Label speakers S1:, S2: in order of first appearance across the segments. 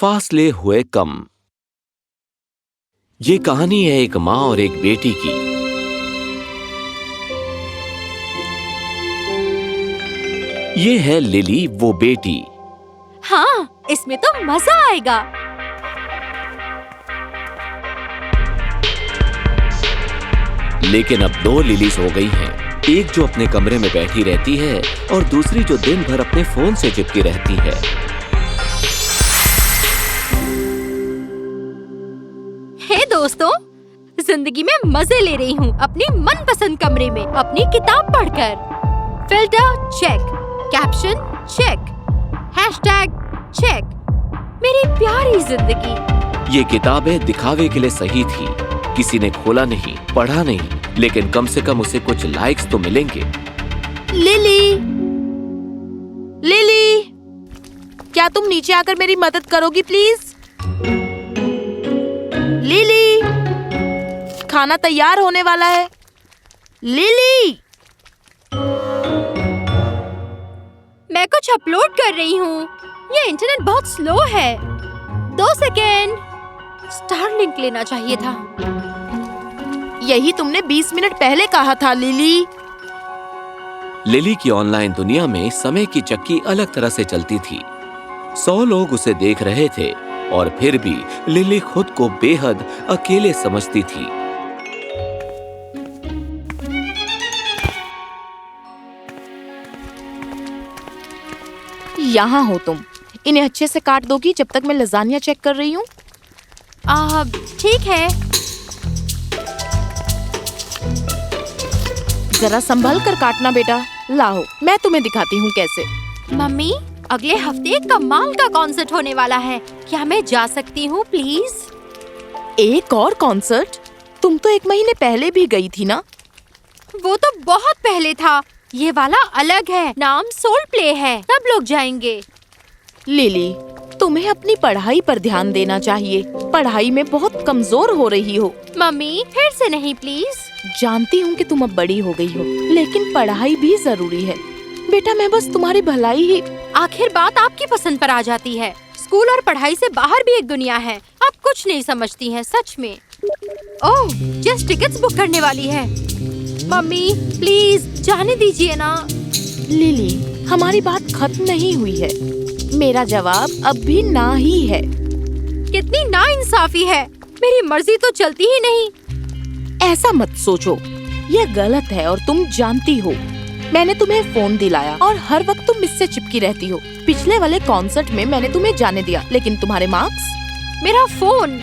S1: फासले हुए कम। ये कहानी है एक माँ और एक बेटी की। ये है लिली, वो बेटी।
S2: हाँ, इसमें तो मजा आएगा।
S1: लेकिन अब दो लिलीज हो गई हैं। एक जो अपने कमरे में बैठी रहती है और दूसरी जो दिन भर अपने फोन से चिपकी रहती है।
S2: हे दोस्तों, जिंदगी में मजे ले रही हूँ अपनी मनपसंद कमरे में अपनी किताब पढ़कर। Filter check, caption check, hashtag check. मेरी प्यारी जिंदगी।
S1: ये किताबें दिखावे के लिए सही थी। किसी ने खोला नहीं, पढ़ा नहीं, लेकिन कम से कम उसे कुछ लाइक्स तो मिलेंगे।
S3: लिली, लिली, क्या तुम नीचे आकर मेरी मदद करोगी प्लीज? लिली, खाना तैयार होने वाला है। लिली,
S2: मैं कुछ अपलोड कर रही हूँ। ये इंटरनेट बहुत स्लो है। 2 सेकेंड। स्टारलिंक लेना चाहिए था।
S3: यही तुमने 20 मिनट पहले कहा था लिली।
S1: लिली की ऑनलाइन दुनिया में समय की चक्की अलग तरह से चलती थी। 100 लोग उसे देख रहे थे और फिर भी लिली खुद को बेहद अकेले समझती थी।
S3: यहाँ हो तुम। इन्हें अच्छे से काट दोगी जब तक मैं लजानिया चेक कर रही हूँ?
S2: ठीक है।
S3: जरा संभल कर काटना बेटा। लाओ, मैं तुम्हें दिखाती हूँ कैसे।
S2: मम्मी, अगले हफ्ते कमाल का कॉन्सर्ट होने वाला है। क्या मैं जा सकती हूँ प्लीज?
S3: एक और कॉन्सर्ट? तुम तो 1 महीने पहले भी गई थी ना?
S2: वो तो बहुत पहले था। ये वाला अलग है, नाम सोल प्ले है। सब लोग जाएंगे।
S3: लिली, तुम्हें अपनी पढ़ाई पर ध्यान देना चाहिए। पढ़ाई में बहुत कमजोर हो रही हो।
S2: मम्मी, फिर से नहीं प्लीज।
S3: जानती हूँ कि तुम अब बड़ी हो गई हो, लेकिन पढ़ाई भी जरूरी है। बेटा, मैं बस तुम्हारी भलाई ही।
S2: आखिर बात आपकी पसंद पर आ जाती है। स्कूल और पढ़ाई से बाहर भी एक दुनिया है। आप कुछ नहीं समझती हैं, सच में। ओह, जस्ट टिकट्स बुक करने वाली है। मम्मी, प्लीज जाने दीजिए ना।
S3: लिली, हमारी बात खत्म नहीं हुई है। मेरा जवाब अब भी ना ही है।
S2: कितनी नाइंसाफी है। मेरी मर्जी तो चलती ही नहीं।
S3: ऐसा मत सोचो, ये गलत है और तुम जानती हो। मैंने तुम्हें फोन दिलाया और हर वक्त तुम इससे चिपकी रहती हो। पिछले वाले कॉन्सर्ट में मैंने तुम्हें जाने दिया, लेकिन तुम्हारे मार्क्स?
S2: मेरा फोन,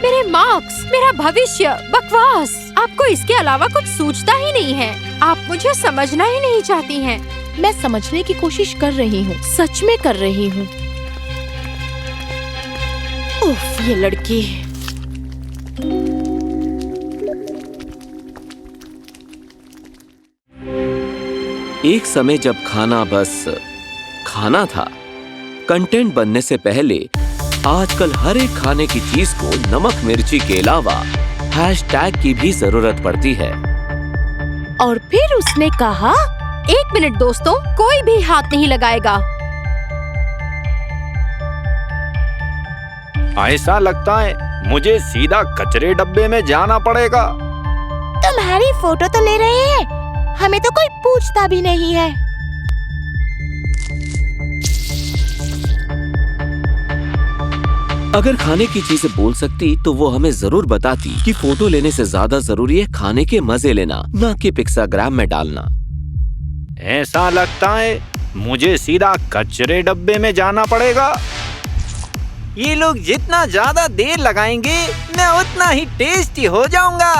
S2: मेरे मार्क्स, मेरा भविष्य, बकवास। आपको इसके अलावा कुछ सूझता ही नहीं है। आप मुझे समझना ही नहीं चाहती हैं।
S3: मैं समझने की कोशिश कर रही हूँ, सच में कर रही हूँ। उफ, ये लड़की।
S1: एक समय जब खाना बस खाना था, कंटेंट बनने से पहले आजकल हर एक खाने की चीज को नमक मिर्ची के अलावा हैशटैग की भी जरूरत पड़ती है।
S3: और फिर उसने कहा,
S2: 1 मिनट दोस्तों, कोई भी हाथ नहीं लगाएगा।
S4: ऐसा लगता है मुझे सीधा कचरे डब्बे में जाना पड़ेगा।
S3: तुम्हारी फोटो तो ले रहे हैं, हमें तो कोई पूछता भी नहीं है।
S1: अगर खाने की चीजें बोल सकती तो वो हमें जरूर बताती कि फोटो लेने से ज्यादा जरूरी है खाने के मजे लेना, न कि पिक्साग्राम में डालना।
S4: ऐसा लगता है मुझे सीधा कचरे डब्बे में जाना पड़ेगा। ये लोग जितना ज्यादा देर लगाएंगे, मैं उतना ही टेस्टी हो जाऊंगा।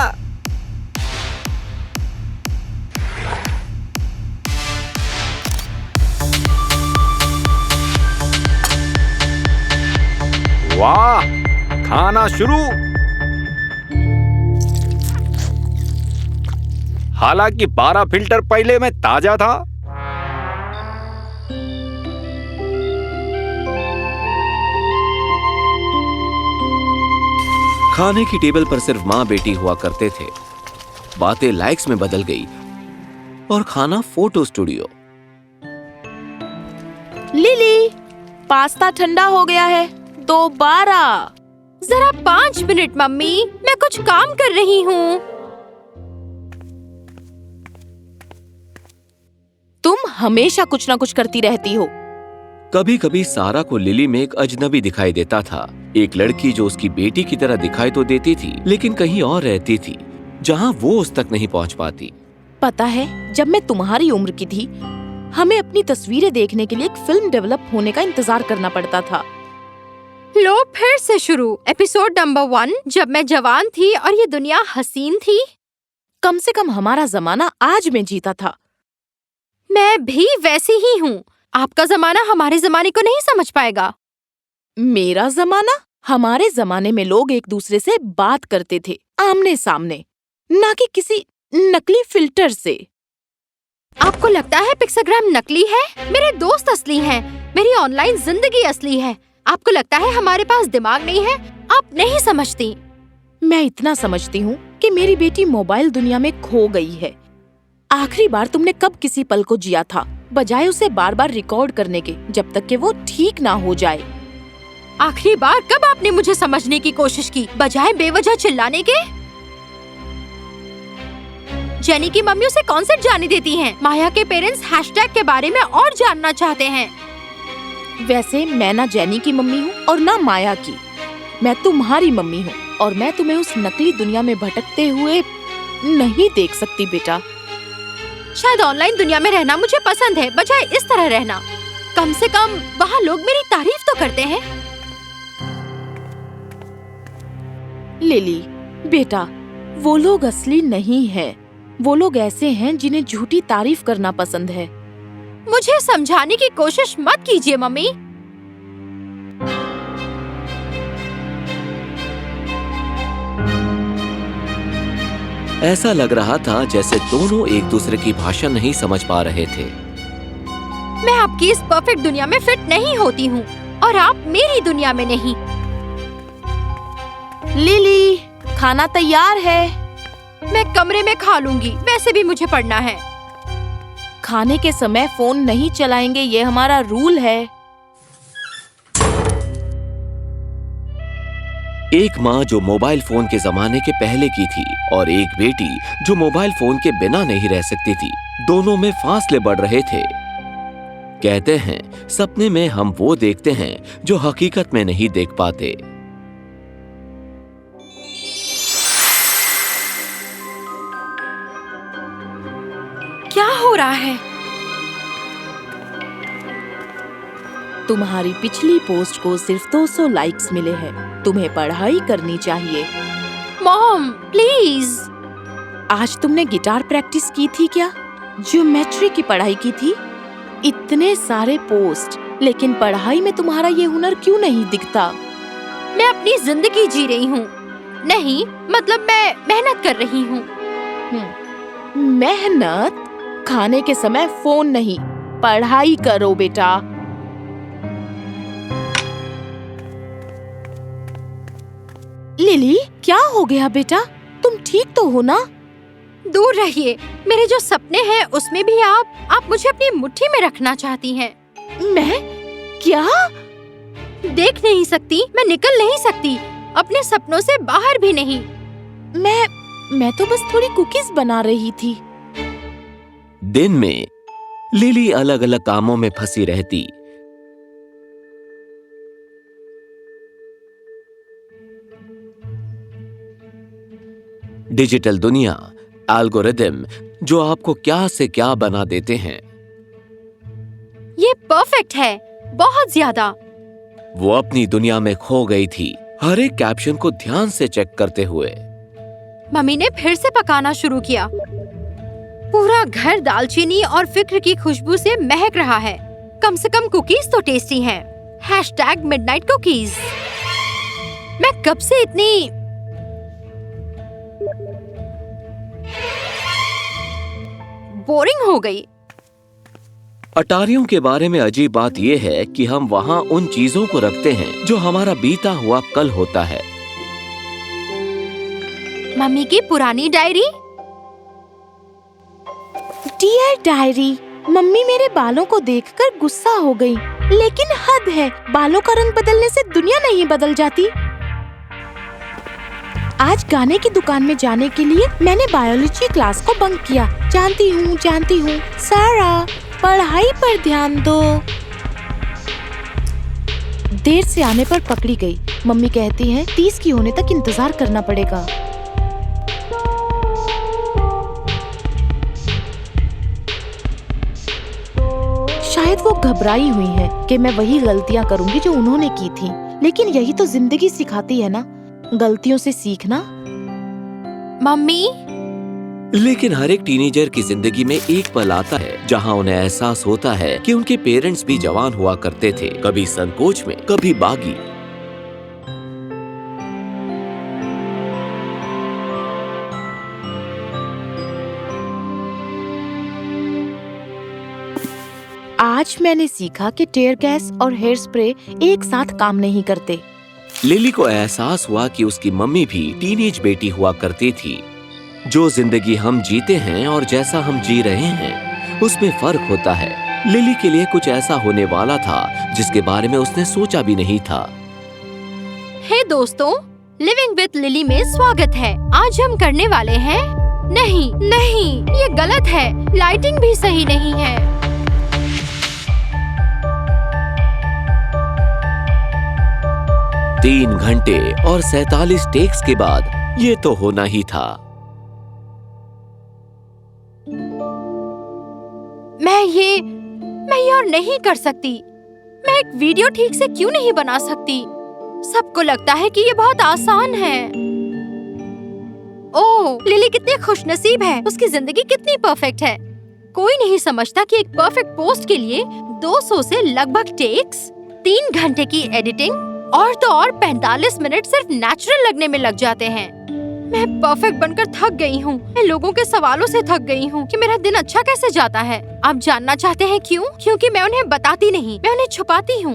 S4: वाह, खाना शुरू। हालांकि 12 फिल्टर पहले में ताजा था।
S1: खाने की टेबल पर सिर्फ माँ बेटी हुआ करते थे। बातें लाइक्स में बदल गई और खाना फोटो स्टूडियो।
S3: लिली, पास्ता ठंडा हो गया है, तो 12।
S2: जरा 5 मिनट मम्मी, मैं कुछ काम कर रही हूँ।
S3: तुम हमेशा कुछ ना कुछ करती रहती हो।
S1: कभी कभी सारा को लिली में एक अजनबी दिखाई देता था, एक लड़की जो उसकी बेटी की तरह दिखाई तो देती थी लेकिन कहीं और रहती थी जहाँ वो उस तक नहीं पहुँच पाती।
S3: पता है, जब मैं तुम्हारी उम्र की थी, हमें अपनी तस्वीरें देखने के लिए एक फिल्म डेवलप होने का इंतजार करना पड़ता था।
S2: लो फिर से शुरू। एपिसोड नंबर 1, जब मैं जवान थी और ये दुनिया हसीन थी।
S3: कम से कम हमारा जमाना आज में जीता था।
S2: मैं भी वैसी ही हूँ। आपका जमाना हमारे जमाने को नहीं समझ पाएगा।
S3: मेरा जमाना? हमारे जमाने में लोग एक दूसरे से बात करते थे आमने सामने, ना कि किसी नकली फिल्टर से।
S2: आपको लगता है पिक्साग्राम नकली है? मेरे दोस्त असली हैं। मेरी ऑनलाइन जिंदगी असली है। आपको लगता है हमारे पास दिमाग नहीं है? आप नहीं समझती।
S3: मैं इतना समझती हूँ कि मेरी बेटी मोबाइल दुनिया में खो गई है। आखिरी बार तुमने कब किसी पल को जिया था, बजाय उसे बार बार रिकॉर्ड करने के, जब तक कि वो ठीक ना हो जाए?
S2: आखिरी बार कब आपने मुझे समझने की कोशिश की, बजाय बेवजह चिल्लाने के? जेनी की मम्मी उसे कॉन्सर्ट जाने देती हैं। माया के पेरेंट्स हैशटैग के बारे में और जानना चाहते हैं।
S3: वैसे मैं ना जेनी की मम्मी हूँ और ना माया की। मैं तुम्हारी मम्मी हूँ और मैं तुम्हें उस नकली दुनिया में भटकते हुए नहीं देख सकती बेटा।
S2: शायद ऑनलाइन दुनिया में रहना मुझे पसंद है, बजाय इस तरह रहना। कम से कम वहाँ लोग मेरी तारीफ तो करते हैं।
S3: लिली बेटा, वो लोग असली नहीं हैं। वो लोग ऐसे हैं जिन्हें झूठी तारीफ करना पसंद है।
S2: मुझे समझाने की कोशिश मत कीजिए मम्मी।
S1: ऐसा लग रहा था जैसे दोनों एक दूसरे की भाषा नहीं समझ पा रहे थे।
S2: मैं आपकी इस परफेक्ट दुनिया में फिट नहीं होती हूँ और आप मेरी दुनिया में नहीं।
S3: लिली, खाना तैयार है।
S2: मैं कमरे में खा लूंगी, वैसे भी मुझे पढ़ना है।
S3: खाने के समय फोन नहीं चलाएंगे, ये हमारा रूल है।
S1: एक माँ जो मोबाइल फोन के जमाने के पहले की थी और एक बेटी जो मोबाइल फोन के बिना नहीं रह सकती थी, दोनों में फासले बढ़ रहे थे। कहते हैं सपने में हम वो देखते हैं जो हकीकत में नहीं देख पाते।
S2: क्या हो रहा है?
S3: तुम्हारी पिछली पोस्ट को सिर्फ 200 लाइक्स मिले हैं। तुम्हें पढ़ाई करनी चाहिए।
S2: Mom please.
S3: आज तुमने गिटार प्रैक्टिस की थी क्या? ज्योमेट्री की पढ़ाई की थी? इतने सारे पोस्ट, लेकिन पढ़ाई में तुम्हारा ये हुनर क्यों नहीं दिखता?
S2: मैं अपनी जिंदगी जी रही हूँ। नहीं, मतलब मैं मेहनत कर रही हूँ।
S3: मेहनत? खाने के समय फोन नहीं, पढ़ाई करो बेटा। लिली, क्या हो गया बेटा? तुम ठीक तो हो ना?
S2: दूर रहिए। मेरे जो सपने हैं उसमें भी आप मुझे अपनी मुट्ठी में रखना चाहती हैं।
S3: मैं? क्या?
S2: देख नहीं सकती, मैं निकल नहीं सकती, अपने सपनों से बाहर भी नहीं।
S3: मैं तो बस थोड़ी कुकीज बना रही थी।
S1: दिन में लिली अलग अलग कामों में फंसी रहती। डिजिटल दुनिया, एल्गोरिदम जो आपको क्या से क्या बना देते हैं।
S2: ये परफेक्ट है, बहुत ज्यादा।
S1: वो अपनी दुनिया में खो गई थी, हर एक कैप्शन को ध्यान से चेक करते हुए।
S2: मम्मी ने फिर से पकाना शुरू किया। पूरा घर दालचीनी और फिक्र की खुशबू से महक रहा है। कम से कम कुकीज तो टेस्टी हैं। Hashtag midnight cookies. मैं कब से इतनी बोरिंग हो गई।
S1: अटारियों के बारे में अजीब बात यह है कि हम वहाँ उन चीजों को रखते हैं जो हमारा बीता हुआ कल होता है।
S2: मम्मी की पुरानी डायरी।
S3: डियर डायरी, मम्मी मेरे बालों को देखकर गुस्सा हो गई, लेकिन हद है, बालों का रंग बदलने से दुनिया नहीं बदल जाती। आज गाने की दुकान में जाने के लिए मैंने बायोलॉजी क्लास को बंक किया। जानती हूँ। सारा, पढ़ाई पर ध्यान दो। देर से आने पर पकड़ी गई। मम्मी कहती हैं 30 की होने तक इंतजार करना पड़ेगा। शायद वो घबराई हुई है कि मैं वही गलतियां करूंगी जो उन्होंने की थी, लेकिन यही तो जिंदगी सिखाती है ना, गलतियों से सीखना।
S2: मम्मी,
S1: लेकिन हर एक टीनेजर की जिंदगी में एक पल आता है जहां उन्हें एहसास होता है कि उनके पेरेंट्स भी जवान हुआ करते थे, कभी संकोच में, कभी बागी।
S3: आज मैंने सीखा कि टेयर गैस और हेयर स्प्रे एक साथ काम नहीं करते।
S1: लिली को एहसास हुआ कि उसकी मम्मी भी टीनेज बेटी हुआ करती थी। जो जिंदगी हम जीते हैं और जैसा हम जी रहे हैं, उसमें फर्क होता है। लिली के लिए कुछ ऐसा होने वाला था जिसके बारे में उसने सोचा भी नहीं था।
S2: हे दोस्तों, लिविंग विद लिली में स्वागत है। आज हम करने वाले हैं नहीं, ये गलत है। लाइटिंग भी सही नहीं है।
S1: 3 घंटे और 47 टेक्स के बाद ये तो होना ही था।
S2: मैं ये और नहीं कर सकती। मैं एक वीडियो ठीक से क्यों नहीं बना सकती? सबको लगता है कि ये बहुत आसान है। ओह, लिली कितनी खुशनसीब है। उसकी जिंदगी कितनी परफेक्ट है। कोई नहीं समझता कि एक परफेक्ट पोस्ट के लिए 200 से लगभग टेक्स, 3 घंटे की एडिटिंग और तो और 45 मिनट सिर्फ नेचुरल लगने में लग जाते हैं। मैं परफेक्ट बनकर थक गई हूँ। मैं लोगों के सवालों से थक गई हूँ कि मेरा दिन अच्छा कैसे जाता है। आप जानना चाहते हैं क्यों? क्योंकि मैं उन्हें बताती नहीं, मैं उन्हें छुपाती हूँ।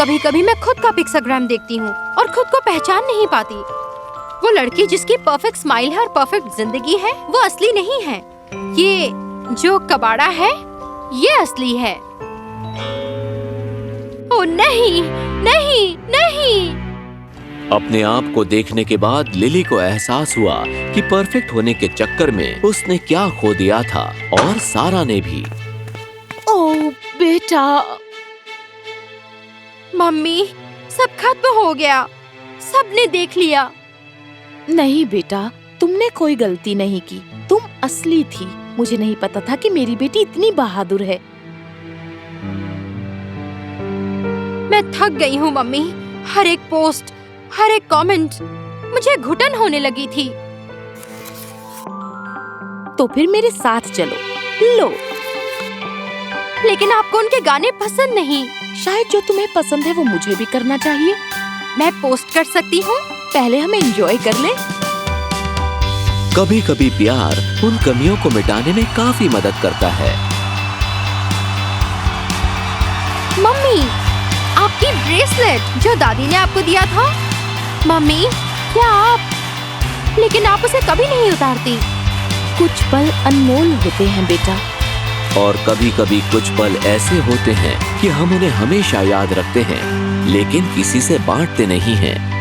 S2: कभी कभी मैं खुद का पिक्साग्राम देखती हूँ और खुद को पहचान नहीं पाती। वो लड़की जिसकी परफेक्ट स्माइल है और परफेक्ट जिंदगी है, वो असली नहीं है। ये जो कबाड़ा है, ये असली है। ओ नहीं।
S1: अपने आप को देखने के बाद लिली को एहसास हुआ कि परफेक्ट होने के चक्कर में उसने क्या खो दिया था, और सारा ने भी।
S3: ओह बेटा।
S2: मम्मी, सब खत्म हो गया। सबने देख लिया।
S3: नहीं बेटा, तुमने कोई गलती नहीं की। तुम असली थी। मुझे नहीं पता था कि मेरी बेटी इतनी बहादुर है।
S2: मैं थक गई हूँ मम्मी। हर एक पोस्ट, हर एक कमेंट, मुझे घुटन होने लगी थी।
S3: तो फिर मेरे साथ चलो। लो।
S2: लेकिन आपको उनके गाने पसंद नहीं।
S3: शायद जो तुम्हें पसंद है वो मुझे भी करना चाहिए।
S2: मैं पोस्ट कर सकती हूँ।
S3: पहले हमें एंजॉय कर ले।
S1: कभी कभी प्यार उन कमियों को मिटाने में काफी मदद करता है।
S2: मम्मी, आपकी ब्रेसलेट जो दादी ने आपको दिया था। मम्मी, क्या आप? लेकिन आप उसे कभी नहीं उतारती।
S3: कुछ पल अनमोल होते हैं बेटा।
S1: और कभी कभी कुछ पल ऐसे होते हैं कि हम उन्हें हमेशा याद रखते हैं, लेकिन किसी से बांटते नहीं हैं।